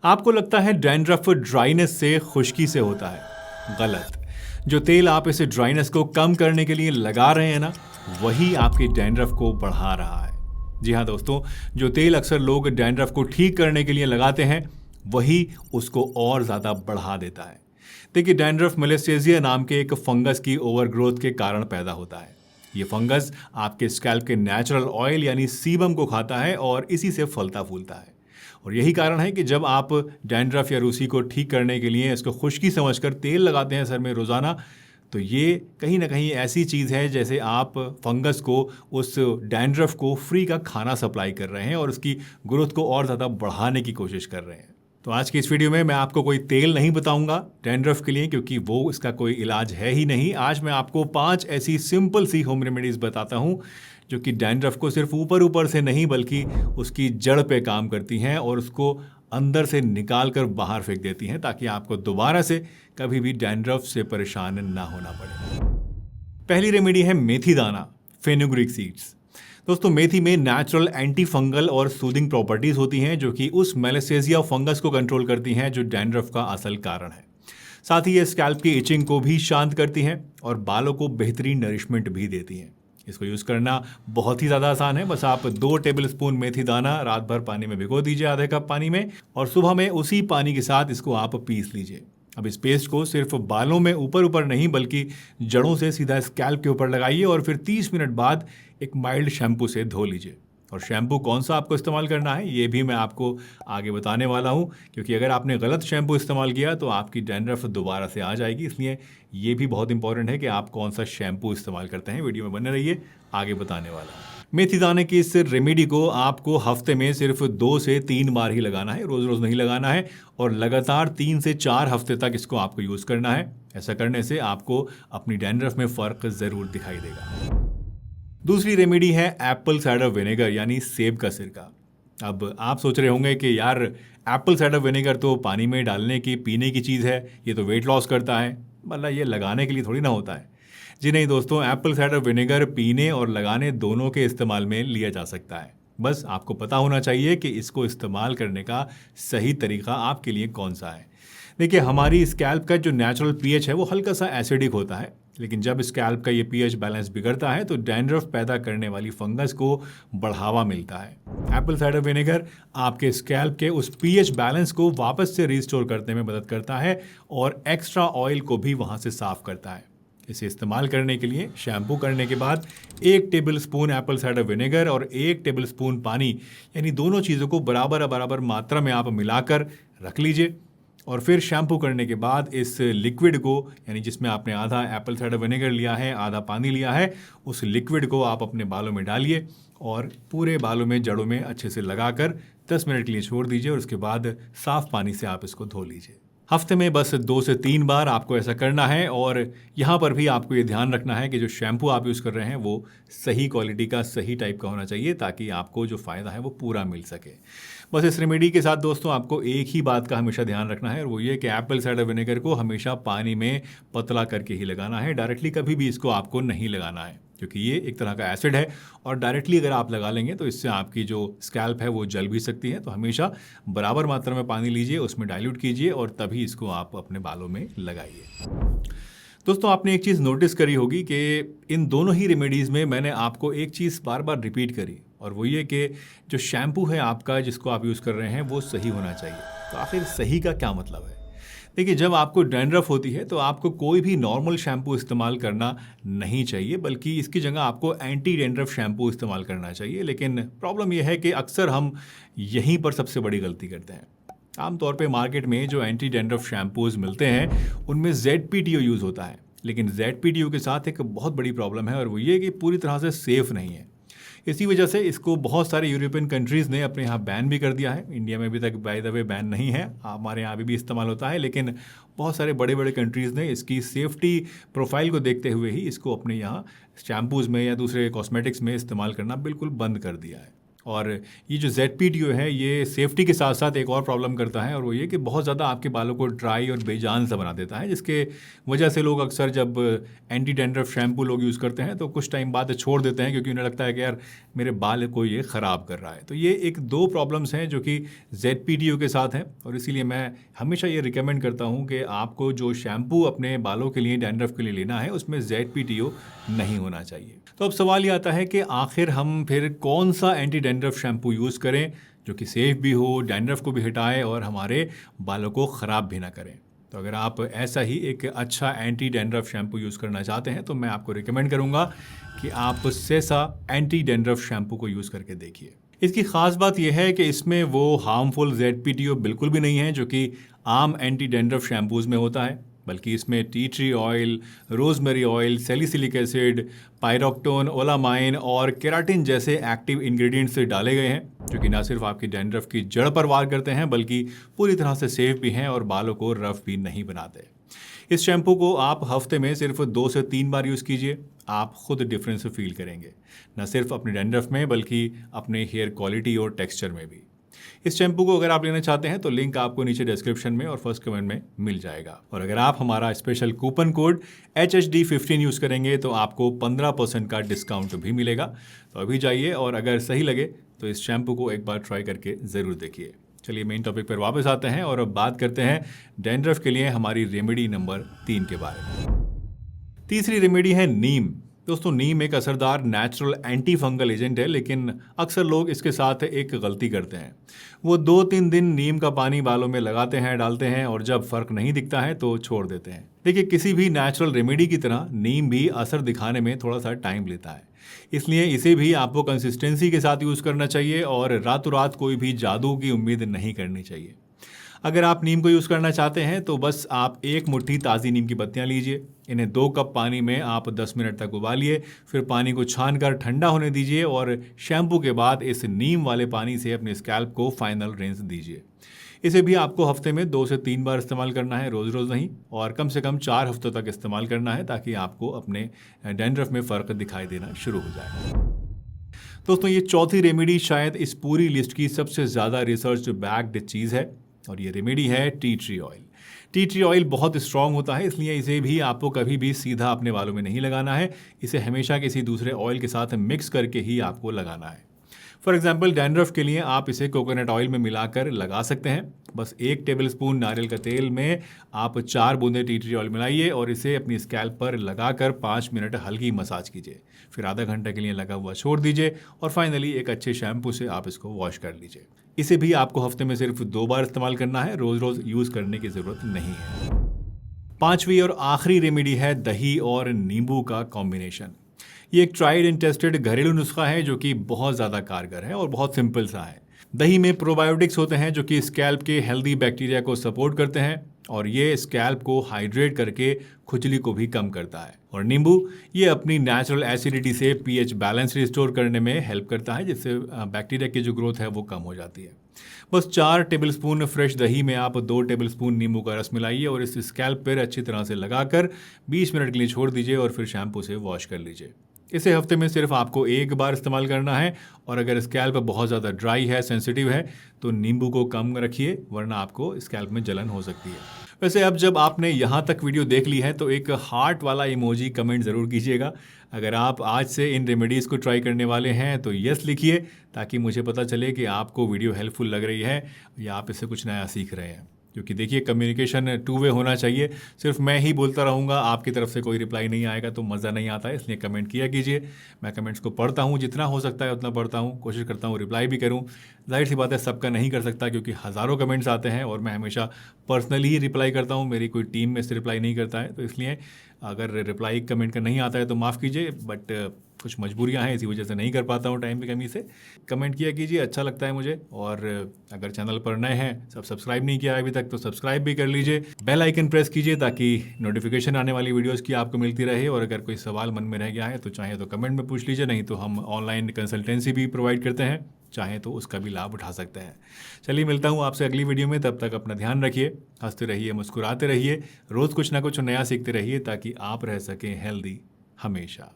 आपको लगता है डैंड्रफ ड्राइनेस से, खुश्की से होता है। गलत। जो तेल आप इसे ड्राइनेस को कम करने के लिए लगा रहे हैं ना, वही आपके डैंड्रफ को बढ़ा रहा है। जी हाँ दोस्तों, जो तेल अक्सर लोग डैंड्रफ को ठीक करने के लिए लगाते हैं, वही उसको और ज़्यादा बढ़ा देता है। देखिए, डैंड्रफ मेलेस्टेसिया नाम के एक फंगस की ओवरग्रोथ के कारण पैदा होता है। ये फंगस आपके स्कैल्प के नेचुरल ऑयल यानी सीबम को खाता है और इसी से फलता फूलता है। और यही कारण है कि जब आप डैंड्रफ या रूसी को ठीक करने के लिए इसको खुश्की समझकर तेल लगाते हैं सर में रोज़ाना, तो ये कहीं ना कहीं ऐसी चीज़ है जैसे आप फंगस को, उस डैंड्रफ को फ्री का खाना सप्लाई कर रहे हैं और उसकी ग्रोथ को और ज़्यादा बढ़ाने की कोशिश कर रहे हैं। तो आज की इस वीडियो में मैं आपको कोई तेल नहीं बताऊंगा डैंड्रफ के लिए, क्योंकि वो इसका कोई इलाज है ही नहीं। आज मैं आपको 5 ऐसी सिंपल सी होम रेमेडीज़ बताता हूं जो कि डैंड्रफ को सिर्फ ऊपर ऊपर से नहीं बल्कि उसकी जड़ पे काम करती हैं और उसको अंदर से निकाल कर बाहर फेंक देती हैं, ताकि आपको दोबारा से कभी भी डैंड्रफ से परेशान ना होना पड़े। पहली रेमेडी है मेथी दाना, फेनुग्रीक सीड्स। दोस्तों, मेथी में नेचुरल एंटी फंगल और सूदिंग प्रॉपर्टीज होती हैं जो कि उस मेलेस्टेसिया फंगस को कंट्रोल करती हैं जो डैंड्रफ का असल कारण है। साथ ही ये स्कैल्प की इचिंग को भी शांत करती हैं और बालों को बेहतरीन नरिशमेंट भी देती हैं। इसको यूज़ करना बहुत ही ज़्यादा आसान है। बस आप 2 टेबलस्पून मेथी दाना रात भर पानी में भिगो दीजिए, आधे कप पानी में, और सुबह में उसी पानी के साथ इसको आप पीस लीजिए। अब इस पेस्ट को सिर्फ बालों में ऊपर ऊपर नहीं बल्कि जड़ों से सीधा स्कैल्प के ऊपर लगाइए और फिर 30 मिनट बाद एक माइल्ड शैम्पू से धो लीजिए। और शैम्पू कौन सा आपको इस्तेमाल करना है ये भी मैं आपको आगे बताने वाला हूँ, क्योंकि अगर आपने गलत शैम्पू इस्तेमाल किया तो आपकी डैंड्रफ दोबारा से आ जाएगी। इसलिए ये भी बहुत इंपॉर्टेंट है कि आप कौन सा शैम्पू इस्तेमाल करते हैं। वीडियो में बने रहिए, आगे बताने वाला हूँ। मेथी दाने की इस रेमेडी को आपको हफ्ते में सिर्फ 2 से 3 बार ही लगाना है, रोज रोज नहीं लगाना है, और लगातार 3 से 4 हफ्ते तक इसको आपको यूज करना है। ऐसा करने से आपको अपनी डैंड्रफ में फर्क जरूर दिखाई देगा। दूसरी रेमेडी है एप्पल साइडर विनेगर यानी सेब का सिरका। अब आप सोच रहे होंगे कि यार, एप्पल साइडर विनेगर तो पानी में डालने की, पीने की चीज़ है, ये तो वेट लॉस करता है, मतलब ये लगाने के लिए थोड़ी ना होता है। जी नहीं दोस्तों, एप्पल साइडर विनेगर पीने और लगाने दोनों के इस्तेमाल में लिया जा सकता है। बस आपको पता होना चाहिए कि इसको इस्तेमाल करने का सही तरीका आपके लिए कौन सा है। देखिए, हमारी स्कैल्प का जो नेचुरल पीएच है वो हल्का सा एसिडिक होता है, लेकिन जब स्कैल्प का ये पीएच बैलेंस बिगड़ता है तो डैंड्रफ पैदा करने वाली फंगस को बढ़ावा मिलता है। एप्पल साइडर विनेगर आपके स्कैल्प के उस पीएच बैलेंस को वापस से रिस्टोर करने में मदद करता है और एक्स्ट्रा ऑयल को भी वहाँ से साफ करता है। इसे इस्तेमाल करने के लिए शैम्पू करने के बाद 1 टेबलस्पून एप्पल साइडर विनेगर और 1 टेबलस्पून पानी, यानी दोनों चीज़ों को बराबर बराबर मात्रा में आप मिलाकर रख लीजिए। और फिर शैम्पू करने के बाद इस लिक्विड को, यानी जिसमें आपने आधा एप्पल साइडर विनेगर लिया है, आधा पानी लिया है, उस लिक्विड को आप अपने बालों में डालिए और पूरे बालों में, जड़ों में अच्छे से लगाकर 10 मिनट के लिए छोड़ दीजिए और उसके बाद साफ पानी से आप इसको धो लीजिए। हफ्ते में बस 2 से 3 बार आपको ऐसा करना है। और यहाँ पर भी आपको ये ध्यान रखना है कि जो शैम्पू आप यूज़ कर रहे हैं वो सही क्वालिटी का, सही टाइप का होना चाहिए, ताकि आपको जो फ़ायदा है वो पूरा मिल सके। बस इस रेमेडी के साथ दोस्तों आपको एक ही बात का हमेशा ध्यान रखना है, और वो ये कि एप्पल साइडर विनेगर को हमेशा पानी में पतला करके ही लगाना है। डायरेक्टली कभी भी इसको आपको नहीं लगाना है, क्योंकि ये एक तरह का एसिड है और डायरेक्टली अगर आप लगा लेंगे तो इससे आपकी जो स्कैल्प है वो जल भी सकती है। तो हमेशा बराबर मात्रा में पानी लीजिए, उसमें डाइल्यूट कीजिए और तभी इसको आप अपने बालों में लगाइए। दोस्तों, आपने एक चीज़ नोटिस करी होगी कि इन दोनों ही रेमेडीज़ में मैंने आपको एक चीज़ बार बार रिपीट करी, और वो ये कि जो शैम्पू है आपका, जिसको आप यूज़ कर रहे हैं, वो सही होना चाहिए। तो आखिर सही का क्या मतलब है? देखिए, जब आपको डैंड्रफ होती है तो आपको कोई भी नॉर्मल शैम्पू इस्तेमाल करना नहीं चाहिए, बल्कि इसकी जगह आपको एंटी डैंड्रफ शैम्पू इस्तेमाल करना चाहिए। लेकिन प्रॉब्लम यह है कि अक्सर हम यहीं पर सबसे बड़ी गलती करते हैं। आमतौर पे मार्केट में जो एंटी डैंड्रफ शैम्पूज मिलते हैं उनमें ZPTO यूज़ होता है, लेकिन ZPTO के साथ एक बहुत बड़ी प्रॉब्लम है, और वो ये कि पूरी तरह से सेफ़ नहीं है। इसी वजह से इसको बहुत सारे यूरोपियन कंट्रीज़ ने अपने यहाँ बैन भी कर दिया है। इंडिया में अभी तक बाय द वे बैन नहीं है, हमारे यहाँ अभी भी इस्तेमाल होता है, लेकिन बहुत सारे बड़े बड़े कंट्रीज़ ने इसकी सेफ्टी प्रोफाइल को देखते हुए ही इसको अपने यहाँ शैम्पूज़ में या दूसरे कॉस्मेटिक्स में इस्तेमाल करना बिल्कुल बंद कर दिया है। और ये जो ZPTO है ये सेफ्टी के साथ साथ एक और प्रॉब्लम करता है, और वो ये कि बहुत ज़्यादा आपके बालों को ड्राई और बेजान सा बना देता है, जिसके वजह से लोग अक्सर जब एंटी डैंड्रफ शैम्पू लोग यूज़ करते हैं तो कुछ टाइम बाद छोड़ देते हैं, क्योंकि उन्हें लगता है कि यार मेरे बाल को ये ख़राब कर रहा है। तो ये एक दो प्रॉब्लम्स हैं जो कि ZPTO के साथ हैं, और इसीलिए मैं हमेशा ये रिकमेंड करता हूँ कि आपको जो शैम्पू अपने बालों के लिए, डैंड्रफ के लिए लेना है, उसमें ZPTO नहीं होना चाहिए। तो अब सवाल ये आता है कि आखिर हम फिर कौन सा एंटी डैंड्रफ शैम्पू यूज़ करें जो कि सेफ भी हो, डैंड्रफ को भी हटाए और हमारे बालों को ख़राब भी ना करें। तो अगर आप ऐसा ही एक अच्छा एंटी डैंड्रफ शैम्पू यूज़ करना चाहते हैं तो मैं आपको रिकमेंड करूँगा कि आप सेसा एंटी डैंड्रफ शैम्पू को यूज़ करके देखिए। इसकी ख़ास बात यह है कि इसमें वो हार्मफुल ZPTO बिल्कुल भी नहीं है जो कि आम एंटी डैंड्रफ शैम्पूज़ में होता है, बल्कि इसमें tea tree oil, rosemary oil, salicylic acid, piroctone, olamine और केराटिन जैसे एक्टिव इंग्रेडिएंट्स डाले गए हैं, जो कि न सिर्फ आपकी डैंड्रफ की जड़ पर वार करते हैं बल्कि पूरी तरह से सेफ भी हैं और बालों को रफ भी नहीं बनाते। इस शैम्पू को आप हफ्ते में सिर्फ 2 से 3 बार यूज़ कीजिए, आप खुद डिफरेंस फील करेंगे, न सिर्फ अपने डैंड्रफ में बल्कि अपने हेयर क्वालिटी और टेक्सचर में भी। इस शैम्पू को अगर आप लेना चाहते हैं तो लिंक आपको नीचे डिस्क्रिप्शन में और फर्स्ट कमेंट में मिल जाएगा, और अगर आप हमारा special coupon code HHD15 use करेंगे तो आपको 15% का डिस्काउंट भी मिलेगा। तो अभी जाइए और अगर सही लगे तो इस शैम्पू को एक बार ट्राई करके ज़रूर देखिए। चलिए मेन टॉपिक पर वापस आते हैं और अब बात करते हैं डैंड्रफ के लिए हमारी रेमेडी नंबर 3 के बारे में। तीसरी रेमेडी है नीम। दोस्तों, नीम एक असरदार नेचुरल एंटी फंगल एजेंट है, लेकिन अक्सर लोग इसके साथ एक गलती करते हैं। वो 2-3 दिन नीम का पानी बालों में लगाते हैं, डालते हैं, और जब फर्क नहीं दिखता है तो छोड़ देते हैं। देखिए, किसी भी नेचुरल रेमेडी की तरह नीम भी असर दिखाने में थोड़ा सा टाइम लेता है, इसलिए इसे भी आपको कंसिस्टेंसी के साथ यूज़ करना चाहिए और रातों रात कोई भी जादू की उम्मीद नहीं करनी चाहिए। अगर आप नीम को यूज़ करना चाहते हैं तो बस आप 1 मुट्ठी ताज़ी नीम की पत्तियां लीजिए, इन्हें 2 कप पानी में आप 10 मिनट तक उबालिए, फिर पानी को छानकर ठंडा होने दीजिए और शैम्पू के बाद इस नीम वाले पानी से अपने स्कैल्प को फाइनल रिंस दीजिए। इसे भी आपको हफ्ते में 2 से 3 बार इस्तेमाल करना है, रोज़ रोज़ नहीं, और कम से कम 4 हफ्तों तक इस्तेमाल करना है ताकि आपको अपने डैंड्रफ में फ़र्क दिखाई देना शुरू हो जाए। दोस्तों, ये चौथी रेमेडी शायद इस पूरी लिस्ट की सबसे ज़्यादा रिसर्च बैक्ड चीज़ है, और ये रेमेडी है T tree oil. T tree oil बहुत स्ट्रॉन्ग होता है, इसलिए इसे भी आपको कभी भी सीधा अपने बालों में नहीं लगाना है। इसे हमेशा किसी दूसरे ऑयल के साथ मिक्स करके ही आपको लगाना है। फॉर एग्जाम्पल, डैंड्रफ के लिए आप इसे कोकोनट ऑयल में मिलाकर लगा सकते हैं। बस 1 टेबलस्पून नारियल का तेल में आप 4 बूंदे टी ट्री ऑयल मिलाइए और इसे अपनी स्कैल्प पर लगाकर 5 मिनट हल्की मसाज कीजिए, फिर आधा घंटे के लिए लगा हुआ छोड़ दीजिए, और फाइनली एक अच्छे शैम्पू से आप इसको वॉश कर लीजिए। इसे भी आपको हफ्ते में सिर्फ 2 बार इस्तेमाल करना है, रोज़ रोज़ यूज़ करने की ज़रूरत नहीं है। 5वीं और आखिरी रेमेडी है दही और नींबू का कॉम्बिनेशन। ये एक ट्राइड एंड टेस्टेड घरेलू नुस्खा है जो कि बहुत ज़्यादा कारगर है और बहुत सिंपल सा है। दही में प्रोबायोटिक्स होते हैं जो कि स्कैल्प के हेल्दी बैक्टीरिया को सपोर्ट करते हैं, और ये स्कैल्प को हाइड्रेट करके खुजली को भी कम करता है। और नींबू, ये अपनी नेचुरल एसिडिटी से pH बैलेंस रिस्टोर करने में हेल्प करता है, जिससे बैक्टीरिया की जो ग्रोथ है वो कम हो जाती है। बस 4 टेबलस्पून फ्रेश दही में आप 2 टेबलस्पून नींबू का रस मिलाइए और इस स्कैल्प पर अच्छी तरह से लगाकर 20 मिनट के लिए छोड़ दीजिए और फिर शैम्पू से वॉश कर लीजिए। इसे हफ्ते में सिर्फ आपको 1 बार इस्तेमाल करना है, और अगर स्कैल्प बहुत ज़्यादा ड्राई है, सेंसिटिव है, तो नींबू को कम रखिए, वरना आपको स्कैल्प में जलन हो सकती है। वैसे अब जब आपने यहाँ तक वीडियो देख ली है तो एक हार्ट वाला इमोजी कमेंट ज़रूर कीजिएगा। अगर आप आज से इन रेमेडीज़ को ट्राई करने वाले हैं तो यस लिखिए, ताकि मुझे पता चले कि आपको वीडियो हेल्पफुल लग रही है या आप इससे कुछ नया सीख रहे हैं। क्योंकि देखिए, कम्युनिकेशन 2 वे होना चाहिए। सिर्फ मैं ही बोलता रहूँगा, आपकी तरफ से कोई रिप्लाई नहीं आएगा तो मज़ा नहीं आता है, इसलिए कमेंट किया कीजिए। मैं कमेंट्स को पढ़ता हूँ, जितना हो सकता है उतना पढ़ता हूँ, कोशिश करता हूँ रिप्लाई भी करूँ। जाहिर सी बात है, सबका नहीं कर सकता क्योंकि हज़ारों कमेंट्स आते हैं और मैं हमेशा पर्सनली ही रिप्लाई करता हूँ, मेरी कोई टीम में से रिप्लाई नहीं करता है। तो इसलिए अगर रिप्लाई कमेंट का नहीं आता है तो माफ़ कीजिए, बट कुछ मजबूरियां हैं, इसी वजह से नहीं कर पाता हूं टाइम की कमी से। कमेंट किया कीजिए, अच्छा लगता है मुझे। और अगर चैनल पर नए हैं, सब्सक्राइब नहीं किया अभी तक तो सब्सक्राइब भी कर लीजिए, बेल आइकन प्रेस कीजिए ताकि नोटिफिकेशन आने वाली वीडियोस की आपको मिलती रहे। और अगर कोई सवाल मन में रह गया है तो चाहे तो कमेंट में पूछ लीजिए, नहीं तो हम ऑनलाइन कंसल्टेंसी भी प्रोवाइड करते हैं, चाहे तो उसका भी लाभ उठा सकते हैं। चलिए, मिलता हूँ आपसे अगली वीडियो में। तब तक अपना ध्यान रखिए, हंसते रहिए, मुस्कुराते रहिए, रोज़ कुछ ना कुछ नया सीखते रहिए ताकि आप रह सकें हेल्दी हमेशा।